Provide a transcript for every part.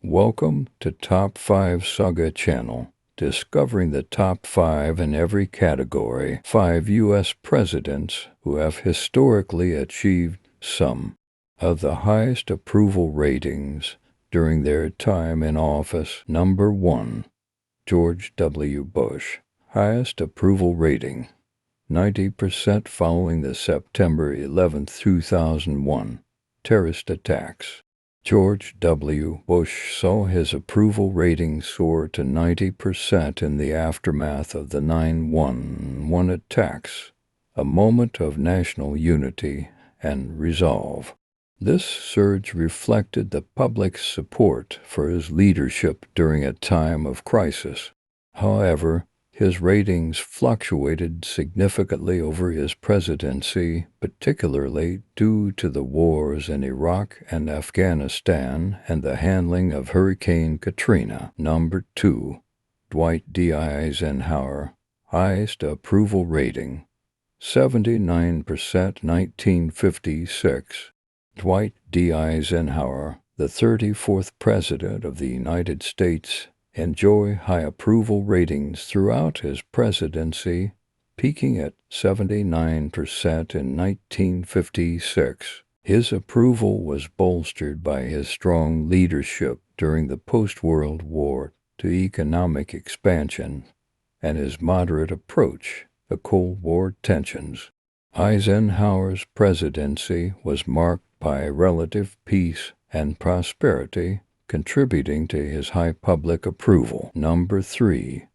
Welcome to Top 5 Saga channel, discovering the top 5 in every category, 5 U.S. presidents who have historically achieved some of the highest approval ratings during their time in office. Number 1. George W. Bush. Highest approval rating, 90% following the September 11, 2001 terrorist attacks. George W. Bush saw his approval rating soar to 90% in the aftermath of the 9/11 attacks, a moment of national unity and resolve. This surge reflected the public's support for his leadership during a time of crisis. However, his ratings fluctuated significantly over his presidency, particularly due to the wars in Iraq and Afghanistan and the handling of Hurricane Katrina. Number 2. Dwight D. Eisenhower. Highest approval rating, 79%, 1956. Dwight D. Eisenhower, the 34th President of the United States, enjoyed high approval ratings throughout his presidency, peaking at 79% in 1956. His approval was bolstered by his strong leadership during the post-World War to economic expansion and his moderate approach to Cold War tensions. Eisenhower's presidency was marked by relative peace and prosperity, contributing to his high public approval. Number 3.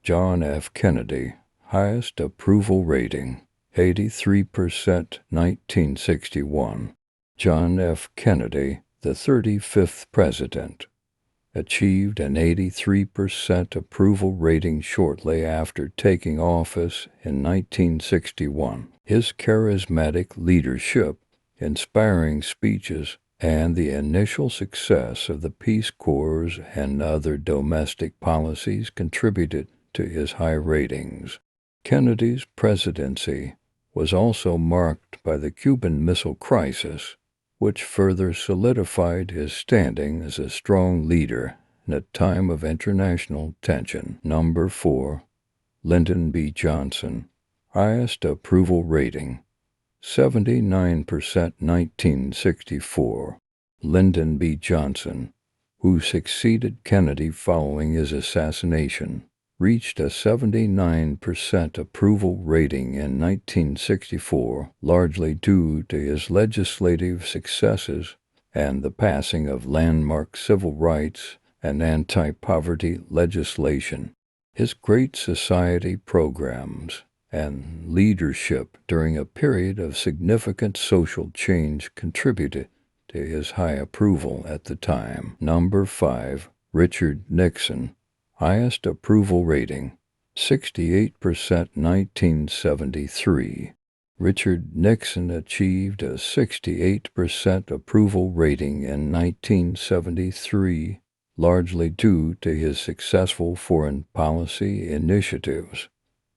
John F. Kennedy. Highest approval rating, 83%, 1961. John F. Kennedy, the 35th President, achieved an 83% approval rating shortly after taking office in 1961. His charismatic leadership, inspiring speeches, and the initial success of the Peace Corps and other domestic policies contributed to his high ratings. Kennedy's presidency was also marked by the Cuban Missile Crisis, which further solidified his standing as a strong leader in a time of international tension. Number 4. Lyndon B. Johnson. Highest approval rating, 79%, 1964. Lyndon B. Johnson, who succeeded Kennedy following his assassination, reached a 79% approval rating in 1964, largely due to his legislative successes and the passing of landmark civil rights and anti-poverty legislation. His Great Society programs and leadership during a period of significant social change contributed to his high approval at the time. Number 5. Richard Nixon. Highest approval rating, 68%, 1973. Richard Nixon achieved a 68% approval rating in 1973, largely due to his successful foreign policy initiatives,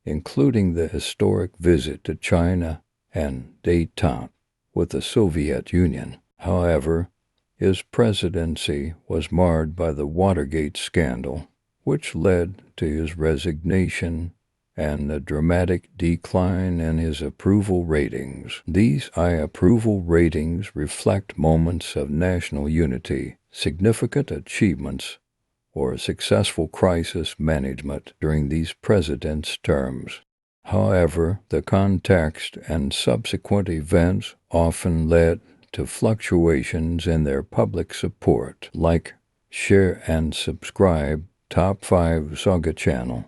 including the historic visit to China and détente with the Soviet Union. However, his presidency was marred by the Watergate scandal, which led to his resignation and a dramatic decline in his approval ratings. These high approval ratings reflect moments of national unity, significant achievements, or successful crisis management during these presidents' terms. However, the context and subsequent events often led to fluctuations in their public support. Like, share, and subscribe Top 5 Saga channel.